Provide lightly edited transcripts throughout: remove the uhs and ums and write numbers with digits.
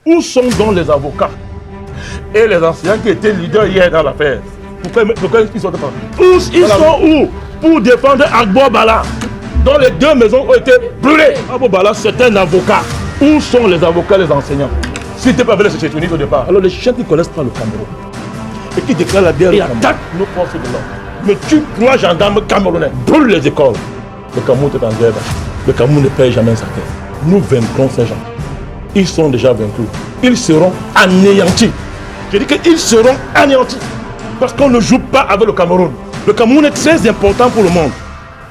Où sont donc les avocats et les enseignants qui étaient leaders hier dans l'affaire? Pourquoi ils sont pas? Ils sont où pour défendre Agbo Bala, dont les 2 maisons ont été brûlées? Agbo Bala, c'est un avocat. Où sont les avocats, les enseignants? Si tu n'es pas avec les Tchétchénies au départ, alors les Tchétchènes qui ne connaissent pas le Cameroun et qui déclarent la guerre et attaquent nos forces de l'ordre, mais tu 3 gendarmes camerounais, brûlent les écoles. Le Cameroun est en guerre. Le Cameroun ne paye jamais sa guerre. Nous vaincrons ces gens. Ils sont déjà vaincus. Ils seront anéantis. Je dis qu'ils seront anéantis. Parce qu'on ne joue pas avec le Cameroun. Le Cameroun est très important pour le monde.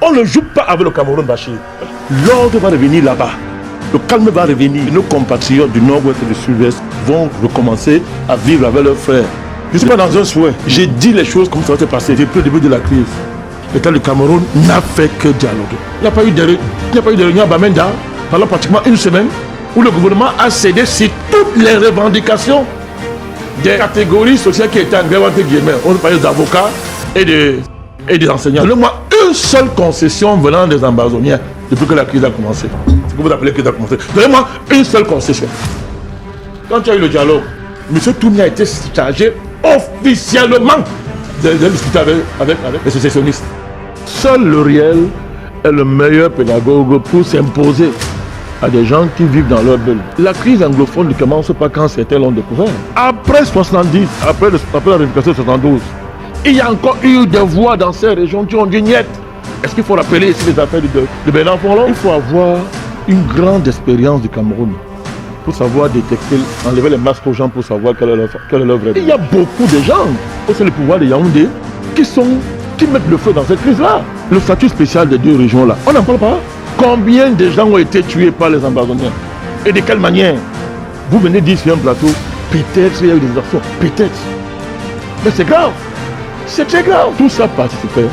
On ne joue pas avec le Cameroun, Bachir. L'ordre va revenir là-bas. Le calme va revenir. Nos compatriotes du nord-ouest et du sud-ouest vont recommencer à vivre avec leurs frères. Je ne suis pas dans un souhait. J'ai dit les choses comme ça va se passer depuis le début de la crise. L'État du Cameroun n'a fait que dialoguer. Il n'y a pas eu de réunion à Bamenda pendant pratiquement une semaine où le gouvernement a cédé sur toutes les revendications des catégories sociales qui étaient en grève, entre guillemets. On parlait des avocats et des enseignants. Donnez-moi une seule concession venant des ambazoniens depuis que la crise a commencé. C'est que vous appelez crise a commencé. Donnez-moi une seule concession. Quand il y a eu le dialogue, M. Toumi a été chargé officiellement de discuter avec les sécessionnistes. Seul le réel est le meilleur pédagogue pour s'imposer à des gens qui vivent dans leur bulle. La crise anglophone ne commence pas quand certains l'ont découvert. Après 70, après la réunification de 72, il y a encore eu des voix dans ces régions qui ont dit niet. Est-ce qu'il faut rappeler ici les affaires de Bernard Fonlon? Il faut avoir une grande expérience du Cameroun pour savoir détecter, enlever les masques aux gens pour savoir quelle est leur vraie vie. Il y a beaucoup de gens, c'est le pouvoir de Yaoundé, qui mettent le feu dans cette crise-là. Le statut spécial des 2 régions-là, on n'en parle pas. Combien de gens ont été tués par les ambazoniens? Et de quelle manière? Vous venez dire sur un plateau, peut-être il y a eu des actions, peut-être. Mais c'est grave, c'est très grave. Tout ça participait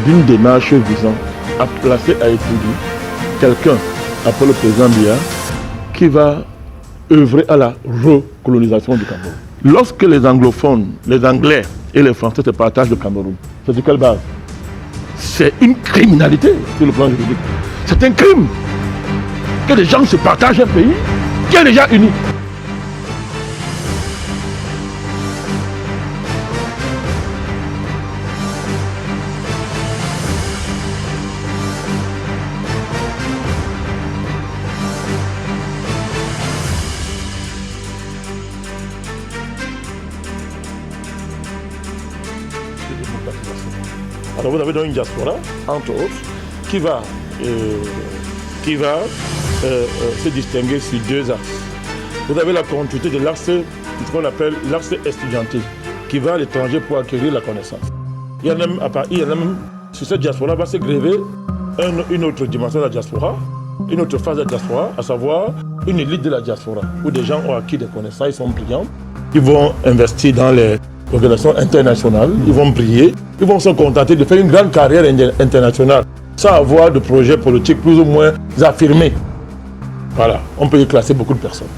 d'une démarche visant à placer à étudier quelqu'un, appelé le président Biya, qui va œuvrer à la recolonisation du Cameroun. Lorsque les anglophones, les Anglais et les Français se partagent le Cameroun, c'est sur quelle base? C'est une criminalité sur le plan juridique. C'est un crime que les gens se partagent un pays qui est déjà uni. Alors vous avez donc une diaspora, entre autres, qui va se distinguer sur 2 axes. Vous avez la continuité de l'axe, ce qu'on appelle l'axe estudiantil, qui va à l'étranger pour acquérir la connaissance. Il y en a même sur cette diaspora va se gréver une autre dimension de la diaspora, une autre phase de la diaspora, à savoir une élite de la diaspora, où des gens ont acquis des connaissances, ils sont brillants, ils vont investir dans les organisations internationales, ils vont briller, ils vont se contenter de faire une grande carrière internationale sans avoir de projet politique plus ou moins affirmé. Voilà, on peut y classer beaucoup de personnes.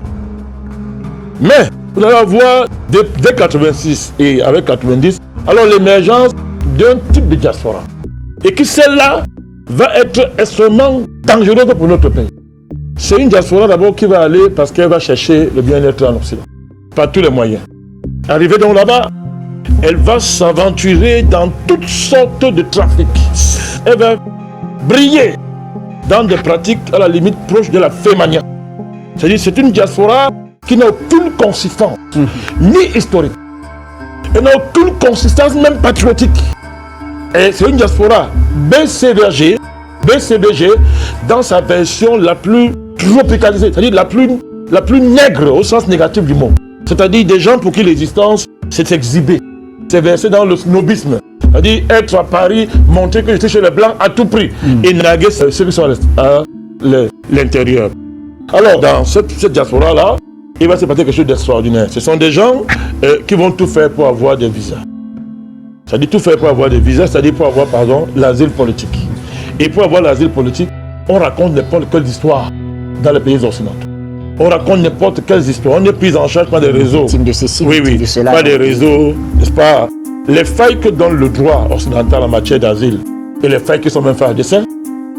Mais vous allez avoir dès 86 et avec 90, alors l'émergence d'un type de diaspora. Et que celle-là va être extrêmement dangereuse pour notre pays. C'est une diaspora d'abord qui va aller parce qu'elle va chercher le bien-être en Occident, par tous les moyens. Arrivée donc là-bas, elle va s'aventurer dans toutes sortes de trafics. Elle va briller dans des pratiques à la limite proche de la fémania. C'est-à-dire c'est une diaspora qui n'a aucune consistance, ni historique. Elle n'a aucune consistance même patriotique. Et c'est une diaspora BCBG dans sa version la plus tropicalisée, c'est-à-dire la plus nègre au sens négatif du mot. C'est-à-dire des gens pour qui l'existence s'est exhibée, c'est versé dans le snobisme. C'est-à-dire être à Paris, montrer que je suis chez les Blancs à tout prix et narguer ceux qui sont à l'intérieur. Alors dans cette diaspora-là, il va se passer quelque chose d'extraordinaire. Ce sont des gens qui vont tout faire pour avoir des visas. C'est-à-dire tout faire pour avoir des visas, c'est-à-dire pour avoir, l'asile politique. Et pour avoir l'asile politique, on raconte n'importe quelle histoire dans les pays occidentaux. On raconte n'importe quelle histoire. On est pris en charge par des réseaux. De ceci, oui, de cela, pas des réseaux, n'est-ce pas? Les failles que donne le droit occidental en matière d'asile et les failles qui sont même faites à dessein,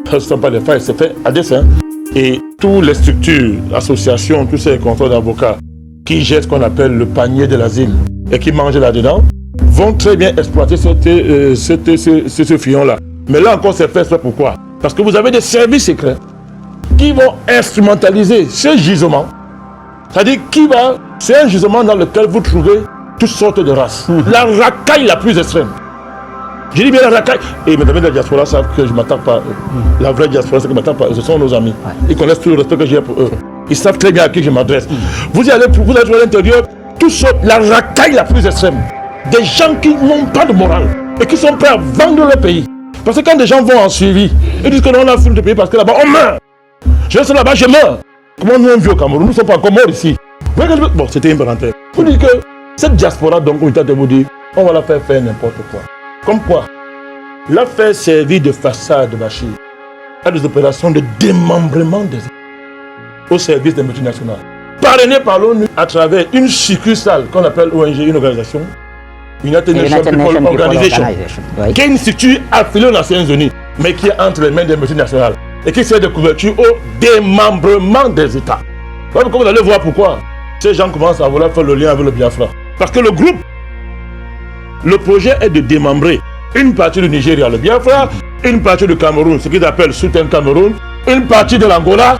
ce ne sont pas des failles, c'est fait à dessein. Et toutes les structures, associations, tous ces contrats d'avocats qui gèrent ce qu'on appelle le panier de l'asile et qui mangent là-dedans, vont très bien exploiter ce filon-là. Mais là encore, c'est fait pourquoi? Parce que vous avez des services secrets qui vont instrumentaliser ce gisement. C'est-à-dire, c'est un gisement dans lequel vous trouvez toutes sortes de races. La racaille la plus extrême. Je dis bien la racaille. Et mes amis de la diaspora savent que je ne m'attends pas. La vraie diaspora, c'est que je ne m'attends pas. Ce sont nos amis. Ils connaissent tout le respect que j'ai pour eux. Ils savent très bien à qui je m'adresse. Vous allez à l'intérieur, la racaille la plus extrême. Des gens qui n'ont pas de morale et qui sont prêts à vendre leur pays. Parce que quand des gens vont en suivi, ils disent que non, on a fui le pays parce que là-bas, on meurt. Je reste là-bas, je meurs. Comment nous on vit au Cameroun? Nous ne sommes pas encore morts ici. Bon, c'était une parenthèse. Vous dites que cette diaspora, donc, on tente de vous dire, on va la faire n'importe quoi. Comme quoi? La faire servir de façade de Bachir à des opérations de démembrement des au service des multinationales. Parrainé par l'ONU à travers une succursale qu'on appelle ONG, une organisation, United Nations People Organization, oui, qui est une structure affiliée aux Nations Unies, mais qui est entre les mains des multinationales et qui sert de couverture au démembrement des États. Comme vous allez voir pourquoi ces gens commencent à vouloir faire le lien avec le Biafra. Parce que le groupe, le projet est de démembrer une partie du Nigeria, le Biafra, une partie du Cameroun, ce qu'ils appellent Southern Cameroun, une partie de l'Angola,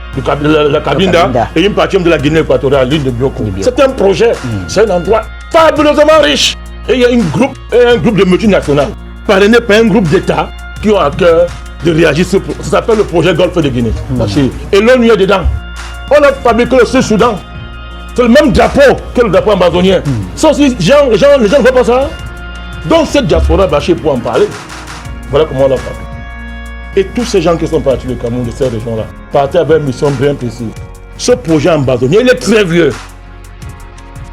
la Cabinda, et une partie de la Guinée équatoriale, l'île de Bioko. C'est un projet, c'est un endroit fabuleusement riche. Et il y a un groupe de multinationales, parrainé par un groupe d'États qui ont à cœur de réagir. Ça s'appelle le projet Golfe de Guinée. Et l'ONU est dedans. On a fabriqué le Sud-Soudan. C'est le même drapeau que le drapeau amazonien. Sauf si les gens ne voient pas ça. Donc cette diaspora Bachir pour en parler. Voilà comment on l'a fait. Et tous ces gens qui sont partis du Cameroun, de ces régions-là, partaient avec une mission bien précise. Ce projet amazonien, il est très vieux.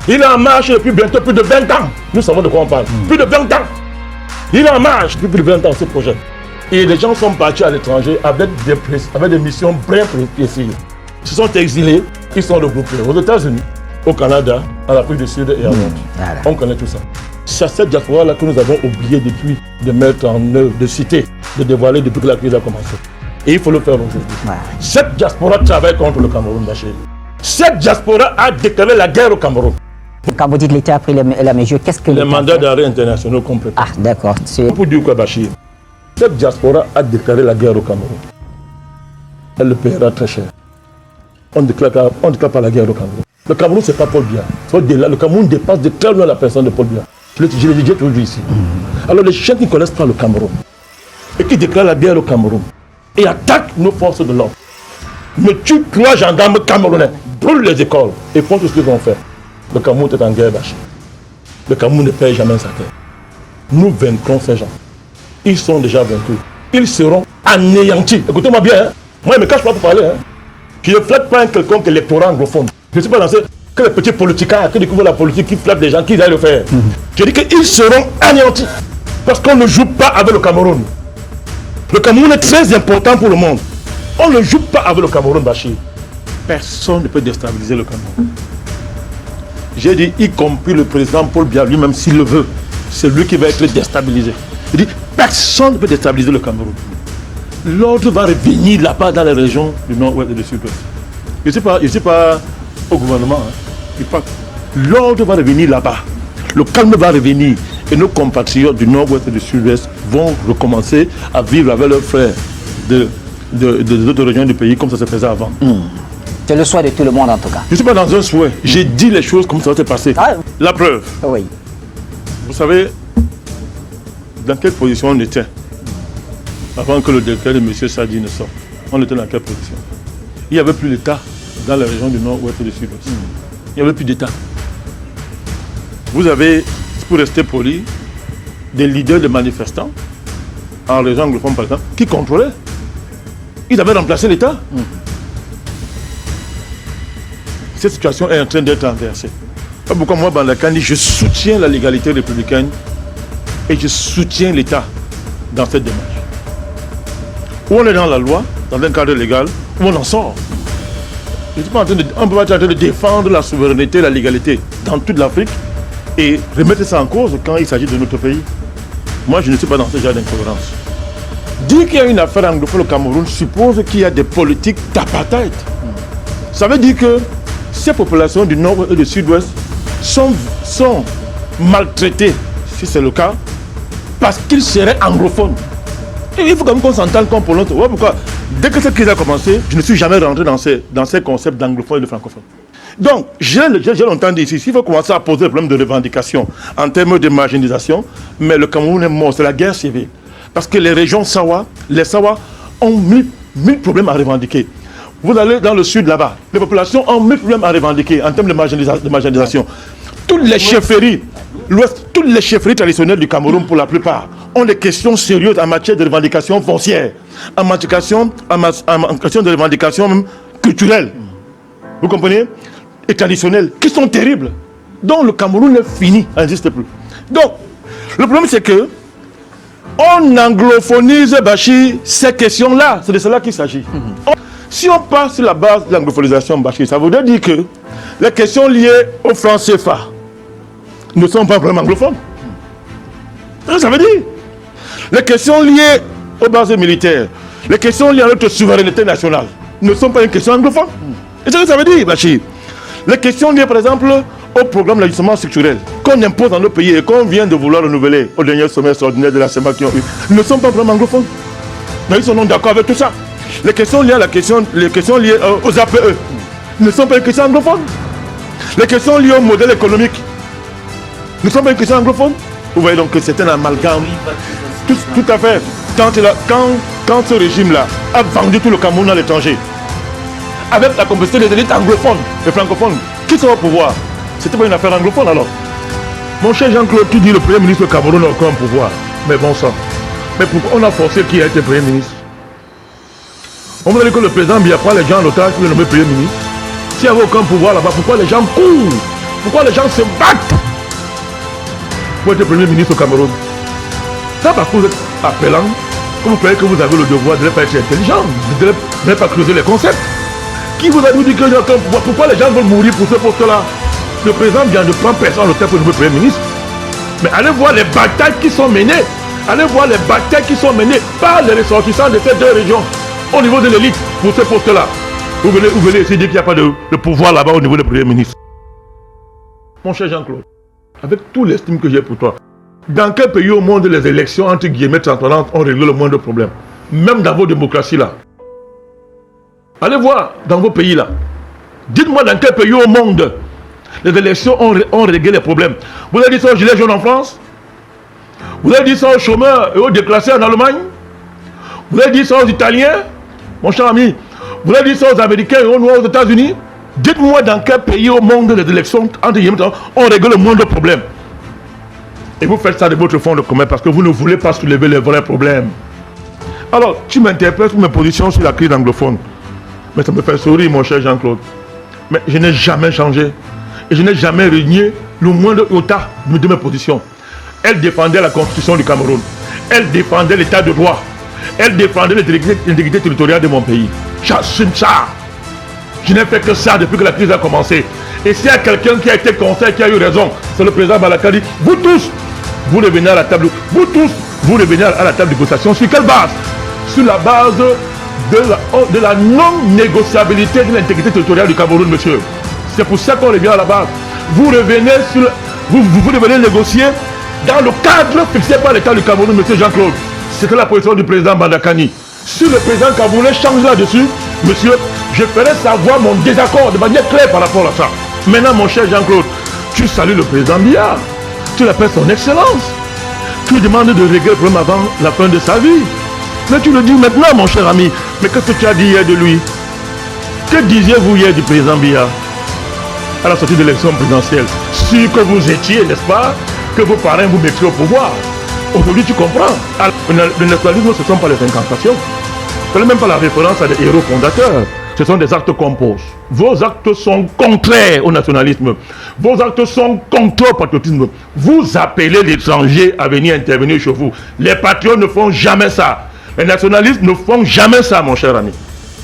Il est en marche depuis bientôt plus de 20 ans. Nous savons de quoi on parle. Plus de 20 ans. Il est en marche depuis plus de 20 ans, ce projet. Et les gens sont partis à l'étranger avec des missions bien précises. Ils se sont exilés, ils sont regroupés aux États-Unis, au Canada, en Afrique du Sud et en Inde. On connaît tout ça. C'est cette diaspora-là que nous avons oublié depuis de mettre en œuvre, de citer, de dévoiler depuis que la crise a commencé. Et il faut le faire aujourd'hui. Cette diaspora travaille contre le Cameroun, Bachir. Cette diaspora a déclaré la guerre au Cameroun. Quand vous dites que l'État a pris la mesure, qu'est-ce que les mandats d'arrêt internationaux complets. Ah, d'accord. Pour dire quoi, Bachir? Cette diaspora a déclaré la guerre au Cameroun. Elle le paiera très cher. On ne déclare pas la guerre au Cameroun. Le Cameroun, ce n'est pas Paul Biya. Le Cameroun dépasse de très loin la personne de Paul Biya. Je l'ai dit toujours ici. Alors les gens qui ne connaissent pas le Cameroun et qui déclarent la guerre au Cameroun et attaquent nos forces de l'ordre, me tuent 3 gendarmes camerounais, brûlent les écoles et font tout ce qu'ils vont faire. Le Cameroun est en guerre, Bachir. Le Cameroun ne perd jamais sa terre. Nous vaincrons ces gens. Ils sont déjà vaincus. Ils seront anéantis. Écoutez-moi bien, hein. Moi je ne me cache pas pour parler. Hein. Je ne flatte pas un quelconque électorat anglophone. Je ne suis pas dans que les petits politiciens qui découvrent la politique, qui flattent des gens, qui aillent le faire. Je dis qu'ils seront anéantis. Parce qu'on ne joue pas avec le Cameroun. Le Cameroun est très important pour le monde. On ne joue pas avec le Cameroun, Bachir. Personne ne peut déstabiliser le Cameroun. J'ai dit, y compris le président Paul Biya lui-même, s'il le veut, c'est lui qui va être déstabilisé. Je dis, personne ne peut déstabiliser le Cameroun. L'ordre va revenir là-bas dans les régions du nord-ouest et du sud-ouest. Je ne suis pas au gouvernement. Hein. L'ordre va revenir là-bas. Le calme va revenir. Et nos compatriotes du nord-ouest et du sud-ouest vont recommencer à vivre avec leurs frères de d'autres régions du pays comme ça se faisait avant. C'est le souhait de tout le monde en tout cas. Je ne suis pas dans un souhait. J'ai dit les choses comme ça va se passer. Ah. La preuve. Oui. Vous savez dans quelle position on était avant que le décret de M. Sadi ne sorte. On était dans quelle position? Il n'y avait plus d'État dans la région du nord-ouest et du sud-ouest. Il n'y avait plus d'État. Vous avez, pour rester poli, des leaders de manifestants, en région anglophone par exemple, qui contrôlaient. Ils avaient remplacé l'État. Cette situation est en train d'être inversée. Pourquoi moi, Bandakani, je soutiens la légalité républicaine et je soutiens l'État dans cette démarche. Où on est dans la loi, dans un cadre légal, où on en sort. On ne peut pas être en train de défendre la souveraineté, la légalité dans toute l'Afrique et remettre ça en cause quand il s'agit de notre pays. Moi, je ne suis pas dans ce genre d'incohérence. Dire qu'il y a une affaire anglophone au Cameroun suppose qu'il y a des politiques d'apartheid. Ça veut dire que ces populations du nord et du sud-ouest sont maltraitées, si c'est le cas, parce qu'ils seraient anglophones. Et il faut quand même qu'on s'entende comme pour l'autre. Ouais, pourquoi? Dès que cette crise a commencé, je ne suis jamais rentré dans ces concepts d'anglophone et de francophone. Donc, j'ai longtemps dit ici, il faut commencer à poser le problème de revendication en termes de marginalisation, mais le Cameroun est mort, c'est la guerre civile. Parce que les régions Sawa, les Sawa ont mille problèmes à revendiquer. Vous allez dans le sud là-bas, les populations ont mille problèmes à revendiquer en termes de marginalisation. Toutes les chefferies, l'Ouest, toutes les chefferies traditionnelles du Cameroun pour la plupart ont des questions sérieuses en matière de revendication foncière, en matière de revendication même culturelle. Vous comprenez? Et traditionnelles, qui sont terribles. Donc le Cameroun est fini, ça n'existe plus. Donc, le problème c'est que on anglophonise, Bachir, ces questions-là. C'est de cela qu'il s'agit. Si on part sur la base de l'anglophonisation, Bachir, ça voudrait dire que les questions liées au franc CFA ne sont pas vraiment anglophones. Ça veut dire les questions liées aux bases militaires, les questions liées à notre souveraineté nationale ne sont pas une question anglophone. Et c'est ce que ça veut dire, Bachir. Les questions liées, par exemple, au programme d'ajustement structurel qu'on impose dans nos pays et qu'on vient de vouloir renouveler au dernier sommet extraordinaire de la CEMA qui ont eu, ne sont pas vraiment anglophones. Mais ils sont non d'accord avec tout ça. Les questions liées à les questions liées aux APE ne sont pas une question anglophone. Les questions liées au modèle économique ne sont pas une question anglophone. Vous voyez donc que c'est un amalgame. Tout à fait. Quand ce régime-là a vendu tout le Cameroun à l'étranger, avec la complicité des élites anglophones et francophones, qui sont au pouvoir? C'était pas une affaire anglophone alors. Mon cher Jean-Claude, tu dis le Premier ministre du Cameroun n'a aucun pouvoir. Mais bon sang. Mais pourquoi on a forcé qui a été Premier ministre? On veut dire que le président Biafra, les gens en otage, pour le nommer Premier ministre. S'il n'y avait aucun pouvoir là-bas, pourquoi les gens courent? Pourquoi les gens se battent pour être Premier ministre au Cameroun? Ça parce que vous êtes appelant, que vous croyez que vous avez le devoir de ne pas être intelligent, de ne pas creuser les concepts. Qui vous a dit qu'il n'y a aucun pouvoir? Pourquoi les gens veulent mourir pour ce poste-là? Le président vient de prendre personne au tête pour le Premier ministre. Mais allez voir les batailles qui sont menées. Allez voir les batailles qui sont menées par les ressortissants de ces deux régions au niveau de l'élite pour ce poste-là. Vous venez essayer de dire qu'il n'y a pas de pouvoir là-bas au niveau du Premier ministre. Mon cher Jean-Claude, avec tout l'estime que j'ai pour toi, dans quel pays au monde les élections entre guillemets transparentes ont réglé le moindre problème? Même dans vos démocraties là. Allez voir dans vos pays là. Dites-moi dans quel pays au monde les élections ont réglé les problèmes. Vous avez dit ça aux gilets jaunes en France? Vous avez dit ça aux chômeurs et aux déclassés en Allemagne? Vous avez dit ça aux Italiens, mon cher ami? Vous avez dit ça aux Américains et aux Noirs aux États-Unis? Dites-moi dans quel pays au monde les élections entre guillemets ont réglé le moindre problème. Et vous faites ça de votre fonds de commun parce que vous ne voulez pas soulever les vrais problèmes. Alors, tu m'interpelles sur mes positions sur la crise anglophone. Mais ça me fait sourire, mon cher Jean-Claude. Mais je n'ai jamais changé. Et je n'ai jamais renié le moindre iota de mes positions. Elle défendait la constitution du Cameroun. Elle défendait l'état de droit. Elle défendait l'intégrité territoriale de mon pays. J'assume ça. Je n'ai fait que ça depuis que la crise a commencé. Et s'il y a quelqu'un qui a été conseil, qui a eu raison, c'est le président Balakadi. Vous tous, vous revenez à la table. Vous tous, vous revenez à la table de négociation. Sur quelle base? Sur la base de la non-négociabilité de l'intégrité territoriale du Cameroun, monsieur. C'est pour ça qu'on revient à la base. Vous revenez sur vous devenez négocier dans le cadre fixé par l'État du Cameroun, monsieur Jean-Claude. C'était la position du président Bandakani. Si le président camerounais change là-dessus, monsieur, je ferai savoir mon désaccord de manière claire par rapport à ça. Maintenant, mon cher Jean-Claude, tu salues le président Biya. Tu l'appelles son excellence. Tu lui demandes de régler le problème avant la fin de sa vie. Mais tu le dis maintenant, mon cher ami. Mais qu'est-ce que tu as dit hier de lui? Que disiez-vous hier du président Biya à la sortie de l'élection présidentielle? Sûr que vous étiez, n'est-ce pas, que vos parents vous mettraient au pouvoir. Aujourd'hui, tu comprends. Le nationalisme, ce ne sont pas les incantations. Ce n'est même pas la référence à des héros fondateurs. Ce sont des actes composés. Vos actes sont contraires au nationalisme. Vos actes sont contre au patriotisme. Vous appelez l'étranger à venir intervenir chez vous. Les patriotes ne font jamais ça. Les nationalistes ne font jamais ça, mon cher ami.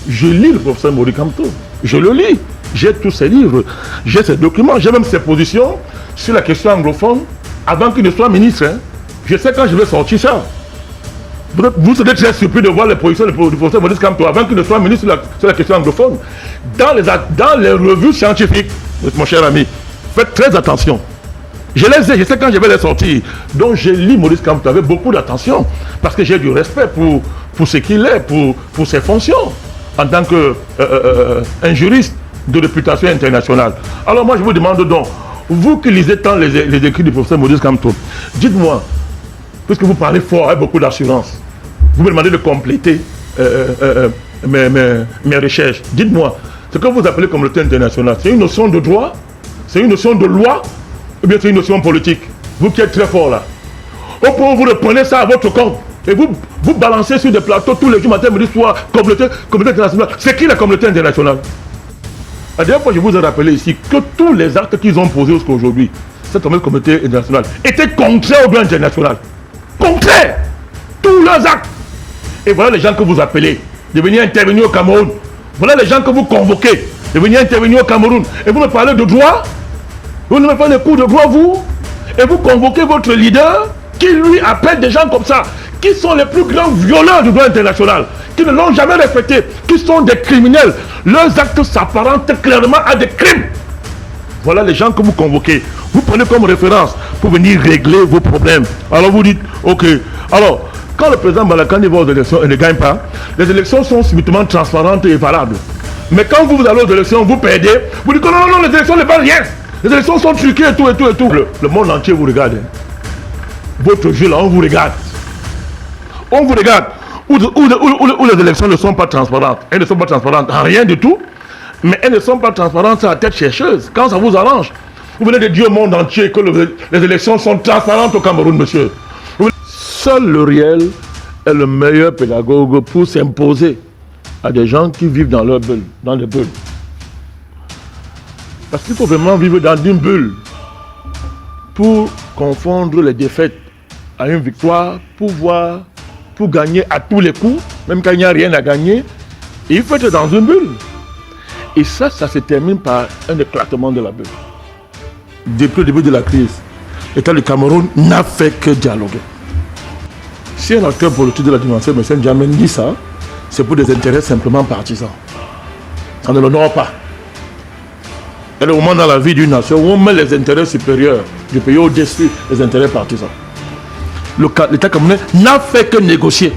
Je lis le professeur Maurice Kamto. Je le lis. J'ai tous ses livres. J'ai ses documents. J'ai même ses positions sur la question anglophone avant qu'il ne soit ministre. Je sais quand je vais sortir ça. Vous serez très surpris de voir les positions du professeur Maurice Kamto avant qu'il ne soit ministre sur la question anglophone. Dans les revues scientifiques, mon cher ami, faites très attention. Je les ai, je sais quand je vais les sortir. Donc je lis Maurice Kamto avec beaucoup d'attention parce que j'ai du respect pour ce qu'il est, pour ses fonctions en tant qu'un juriste de réputation internationale. Alors moi je vous demande donc, vous qui lisez tant les écrits du professeur Maurice Kamto, dites-moi, puisque vous parlez fort avec beaucoup d'assurance, vous me demandez de compléter mes recherches. Dites-moi, ce que vous appelez communauté internationale, c'est une notion de droit, c'est une notion de loi, ou bien c'est une notion politique? Vous qui êtes très fort là. Au point où vous reprenez ça à votre compte et vous balancez sur des plateaux tous les jours matin, midi, soir, communauté internationale. C'est qui la communauté internationale? La dernière fois, je vous ai rappelé ici que tous les actes qu'ils ont posés jusqu'à aujourd'hui, cette communauté internationale, étaient contraires au droit international. Contraires! Tous leurs actes! Et voilà les gens que vous appelez de venir intervenir au Cameroun. Voilà les gens que vous convoquez de venir intervenir au Cameroun. Et vous me parlez de droit? Vous ne me faites des cours de droit, vous? Et vous convoquez votre leader qui lui appelle des gens comme ça, qui sont les plus grands violeurs du droit international, qui ne l'ont jamais respecté, qui sont des criminels. Leurs actes s'apparentent clairement à des crimes. Voilà les gens que vous convoquez. Vous prenez comme référence pour venir régler vos problèmes. Alors vous dites, ok. Alors, quand le président Malakani va aux élections et ne gagne pas, les élections sont subitement transparentes et valables. Mais quand vous allez aux élections, vous perdez, vous dites que non, les élections ne valent rien. Les élections sont truquées et tout. Le monde entier vous regarde. Votre jeu là, on vous regarde. On vous regarde. Où les élections ne sont pas transparentes. Elles ne sont pas transparentes en rien du tout. Mais elles ne sont pas transparentes à la tête chercheuse. Quand ça vous arrange. Vous venez de dire au monde entier que les élections sont transparentes au Cameroun, monsieur. Seul le réel est le meilleur pédagogue pour s'imposer à des gens qui vivent dans leur bulle, dans des bulles. Parce qu'il faut vraiment vivre dans une bulle pour confondre les défaites à une victoire, pour gagner à tous les coups, même quand il n'y a rien à gagner. Et il faut être dans une bulle. Et ça se termine par un éclatement de la bulle. Depuis le début de la crise, l'État du Cameroun n'a fait que dialoguer. Si un acteur politique de la dimension, M. N'Djamena, dit ça, c'est pour des intérêts simplement partisans. Ça ne l'honore pas. Il y a des moments dans la vie d'une nation où on met les intérêts supérieurs du pays au-dessus des intérêts partisans. L'État camerounais n'a fait que négocier.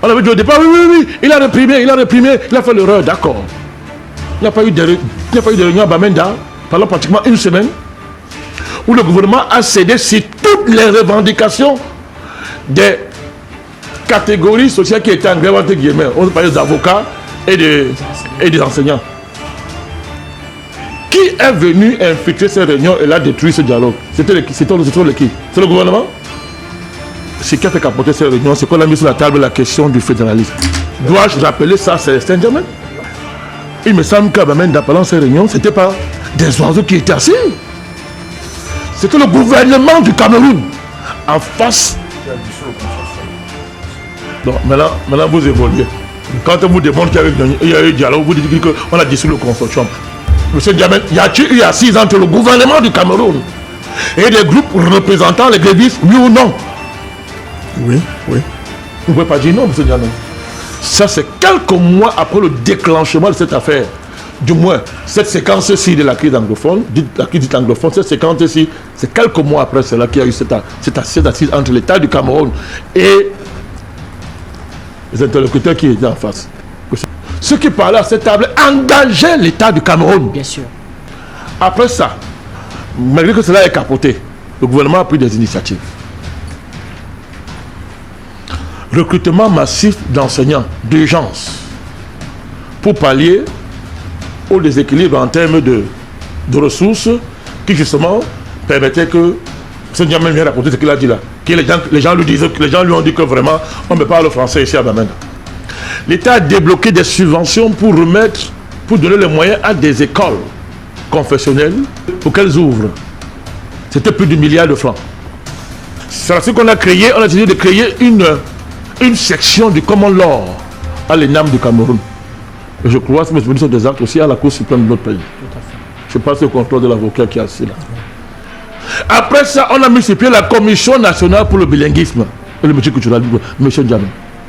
On avait dit au départ, oui, il a réprimé, il a fait l'erreur, d'accord. Il n'y a pas eu de réunion à Bamenda pendant pratiquement une semaine où le gouvernement a cédé sur toutes les revendications des catégories sociales qui étaient en grève, entre guillemets. On parlait des avocats et des enseignants. Qui est venu infiltrer ces réunions et l'a détruit ce dialogue? C'était qui? C'est le gouvernement? Ce qui a fait capoter ces réunions, c'est qu'on a mis sur la table la question du fédéralisme. Dois-je rappeler ça à Célestin N'Djamena? Il me semble qu'à Bamenda, pendant ces réunions, ce n'était pas des oiseaux qui étaient assis. C'était le gouvernement du Cameroun en face. Donc maintenant vous évoluez. Quand on vous demande qu'il y a eu dialogue, vous dites qu'on a dissous le consortium. Monsieur N'Djamena, y a-t-il eu assise entre le gouvernement du Cameroun et des groupes représentant les grévistes, oui ou non? Oui. Vous ne pouvez pas dire non, monsieur N'Djamena. Ça, c'est quelques mois après le déclenchement de cette affaire. Du moins, cette séquence-ci de la crise anglophone, la crise anglophone, cette séquence-ci, c'est quelques mois après cela qu'il y a eu cette assise entre l'État du Cameroun et les interlocuteurs qui étaient en face. Ceux qui parlaient à cette table engageaient l'État du Cameroun. Bien sûr. Après ça, malgré que cela est capoté, le gouvernement a pris des initiatives. Recrutement massif d'enseignants d'urgence pour pallier au déséquilibre en termes de ressources qui justement permettaient que ce N'Djamena vient raconter ce qu'il a dit là. Que les gens lui ont dit que vraiment on ne parle français ici à Bamenda. L'État a débloqué des subventions pour donner les moyens à des écoles confessionnelles pour qu'elles ouvrent. C'était plus d'1 milliard de francs. C'est ce qu'on a créé, on a décidé de créer une section du common law à l'ENAM du Cameroun. Et je crois que ce sont des actes aussi à la Cour suprême de notre pays. Je passe le contrôle de l'avocat qui est assis là. Après ça, on a multiplié la Commission nationale pour le bilinguisme. et le monsieur culturel, M. Ndiamé.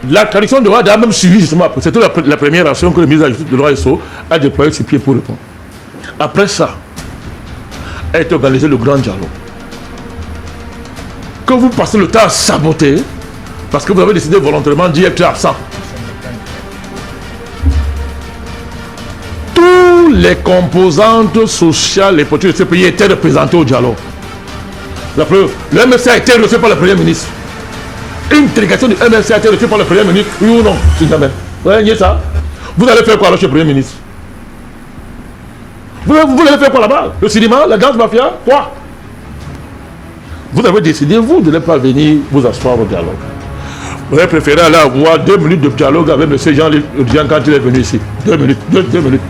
La tradition de Ouattara a même suivi justement après. C'était la première action que le ministre de la Justice de droit et Sceaux a déployé ses pieds pour répondre. Après ça, a été organisé le grand dialogue. Que vous passez le temps à saboter, parce que vous avez décidé volontairement d'y être absent. Tous les composantes sociales et politiques de ce pays étaient représentées au dialogue. La preuve, le MSC a été reçu par le Premier ministre. Une délégation du MSC a été reçue par le Premier ministre, oui ou non? Jamais. Vous voyez ça? Vous allez faire quoi là chez le Premier ministre? Vous allez faire quoi là-bas? Le cinéma, la danse mafia? Quoi? Vous avez décidé, vous, de ne pas venir vous asseoir au dialogue. Vous avez préféré aller avoir 2 minutes de dialogue avec M. Jean-Luc quand il est venu ici. 2 minutes, 2 minutes.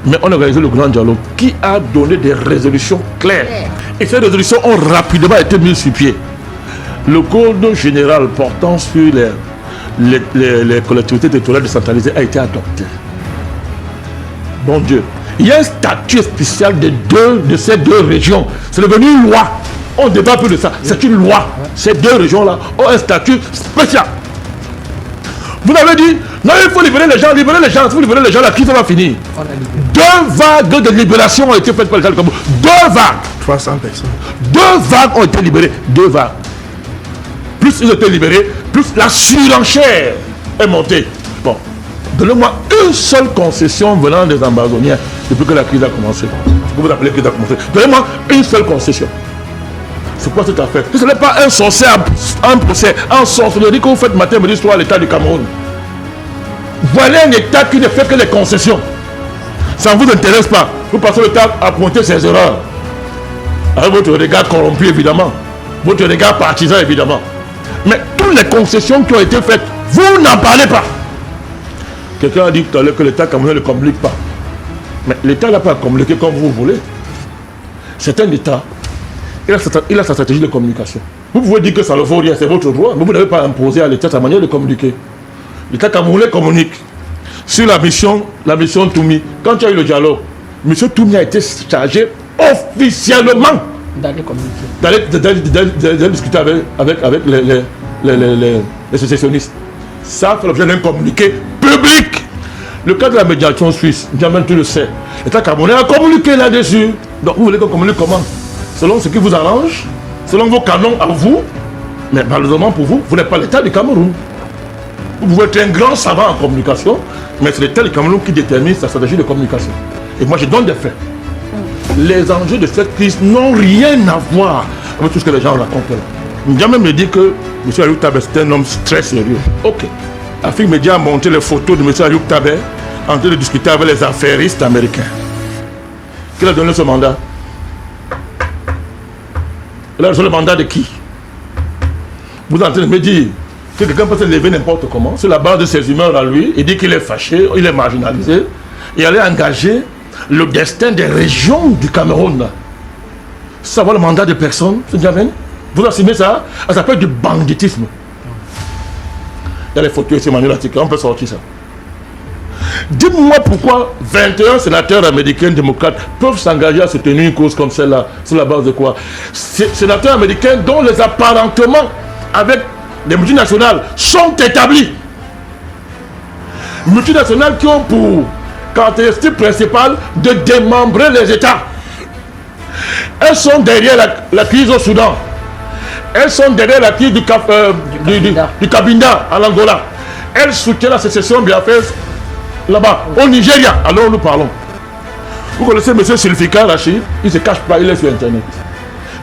Mais on a organisé le grand dialogue qui a donné des résolutions claires. Et ces résolutions ont rapidement été mises sur pied. Le code général portant sur les collectivités territoriales décentralisées a été adopté. Bon Dieu. Il y a un statut spécial de ces deux régions. C'est devenu une loi. On ne débat plus de ça. C'est une loi. Ces 2 régions-là ont un statut spécial. Vous avez dit, non, il faut libérer les gens. Si vous libérez les gens, la crise va finir. 2 vagues de libération ont été faites par les gens du Cameroun. 2 vagues. 300 personnes. 2 vagues ont été libérées. 2 vagues. Plus ils ont été libérés, plus la surenchère est montée. Bon, donnez-moi une seule concession venant des Ambazoniens depuis que la crise a commencé. Ce que vous appelez crise a commencé. Donnez-moi une seule concession. C'est quoi cette affaire? Ce n'est pas un sorcier, un procès, un sorcellerie que vous faites matin, midi, soir à l'État du Cameroun. Voilà un État qui ne fait que les concessions. Ça ne vous intéresse pas. Vous passez le temps à pointer ses erreurs. Avec votre regard corrompu, évidemment. Votre regard partisan, évidemment. Mais toutes les concessions qui ont été faites, vous n'en parlez pas. Quelqu'un a dit tout à l'heure que l'État camerounais ne communique pas. Mais l'État n'a pas à communiquer comme vous voulez. C'est un État. Il a sa stratégie de communication. Vous pouvez dire que ça ne vaut rien, c'est votre droit, mais vous n'avez pas imposé à l'État sa manière de communiquer. L'État camerounais communique sur la mission Toumi. Quand il y a eu le dialogue, M. Toumi a été chargé officiellement d'aller discuter avec les sécessionnistes. Ça fait l'objet d'un communiqué public. Le cas de la médiation suisse, Ndiamé, tu le sais. L'État camerounais a communiqué là-dessus. Donc vous voulez qu'on communique comment? Selon ce qui vous arrange, selon vos canons à vous. Mais malheureusement pour vous, vous n'êtes pas l'État du Cameroun. Vous pouvez être un grand savant en communication, mais c'est l'État du Cameroun qui détermine sa stratégie de communication. Et moi je donne des faits. Les enjeux de cette crise n'ont rien à voir avec tout ce que les gens racontent là. Ndiamé me dit que M. Ayuk Tabé c'est un homme très sérieux. Ok. Afrique Média a monté les photos de M. Ayuk Tabé en train de discuter avec les affairistes américains. Qui a donné ce mandat? Il a reçu le mandat de qui? Vous êtes en train de me dire que quelqu'un peut se lever n'importe comment, sur la base de ses humeurs à lui, il dit qu'il est fâché, il est marginalisé, et aller engager le destin des régions du Cameroun. Savoir le mandat de personne, vous assumez ça? Ça s'appelle du banditisme. Il y a les photos ici, Manuel Atika, on peut sortir ça. Dites-moi pourquoi 21 sénateurs américains démocrates peuvent s'engager à soutenir une cause comme celle-là, sur la base de quoi? Sénateurs américains dont les apparentements avec les multinationales sont établis. Multinationales qui ont pour caractéristique principale de démembrer les États. Elles sont derrière la crise au Soudan. Elles sont derrière la crise du Cabinda en Angola. Elles soutiennent la sécession biafraise là-bas, au Nigeria. Alors nous parlons. Vous connaissez M. Sulfika Rachid, il ne se cache pas, il est sur Internet.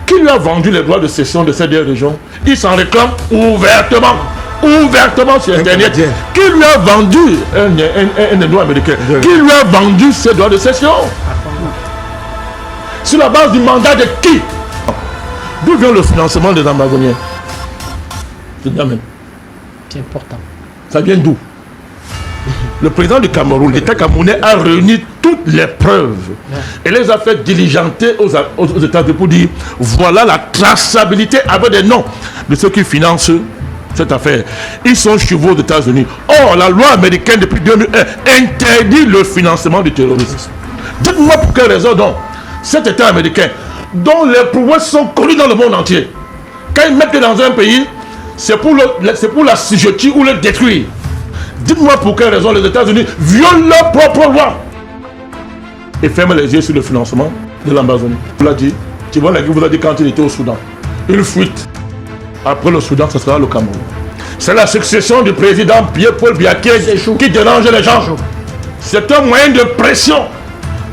Qui lui a vendu les droits de cession de ces 2 régions? Il s'en réclame ouvertement sur Internet. Qui lui a vendu un droit américain? Qui lui a vendu ces droits de cession? Sur la base du mandat de qui? D'où vient le financement des Ambazoniens? C'est important. Ça vient d'où? Le président du Cameroun, l'État camerounais a réuni toutes les preuves et les a fait diligenter aux États-Unis pour dire voilà la traçabilité avec des noms de ceux qui financent cette affaire. Ils sont chevaux aux États-Unis. Or, la loi américaine depuis 2001 interdit le financement du terrorisme. Dites-moi pour quelle raison donc cet État américain, dont les prouesses sont connues dans le monde entier, quand ils mettent dans un pays, c'est pour l'assujettir ou le détruire. Dites-moi pour quelle raison les États-Unis violent leur propre loi et ferment les yeux sur le financement de l'Amazonie. Vous l'a dit, Thibon Lagui vous a dit quand il était au Soudan. Une fuite. Après le Soudan, ce sera le Cameroun. C'est la succession du président Pierre-Paul Biaké qui dérange les gens. C'est un moyen de pression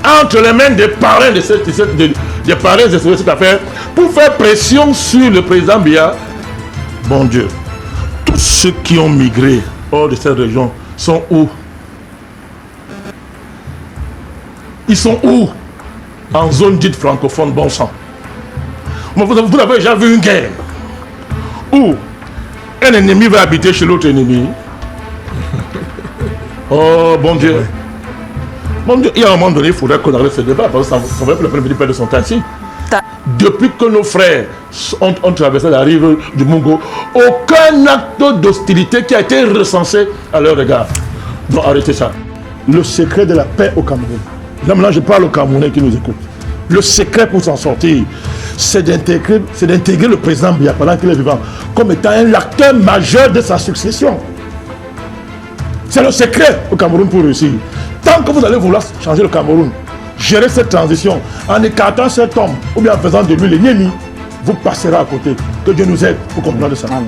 entre les mains des parrains de cette affaire pour faire pression sur le président Biya. Bon Dieu, tous ceux qui ont migré hors de cette région sont où? Ils sont où? En zone dite francophone, bon sang. Vous avez déjà vu une guerre où un ennemi va habiter chez l'autre ennemi? Oh bon Dieu. Bon Dieu, il y a un moment donné, il faudrait qu'on arrête ce débat parce que ça va le premier père de son temps ici. Depuis que nos frères ont traversé la rive du Mungo, aucun acte d'hostilité qui a été recensé à leur regard. Donc arrêtez ça. Le secret de la paix au Cameroun. Là maintenant je parle aux Camerounais qui nous écoutent. Le secret pour s'en sortir, c'est d'intégrer le président Biya pendant qu'il est vivant comme étant un acteur majeur de sa succession. C'est le secret au Cameroun pour réussir. Tant que vous allez vouloir changer le Cameroun, gérer cette transition en écartant cet homme ou bien en faisant de lui l'ennemi, vous passerez à côté. Que Dieu nous aide pour comprendre ça. Amen.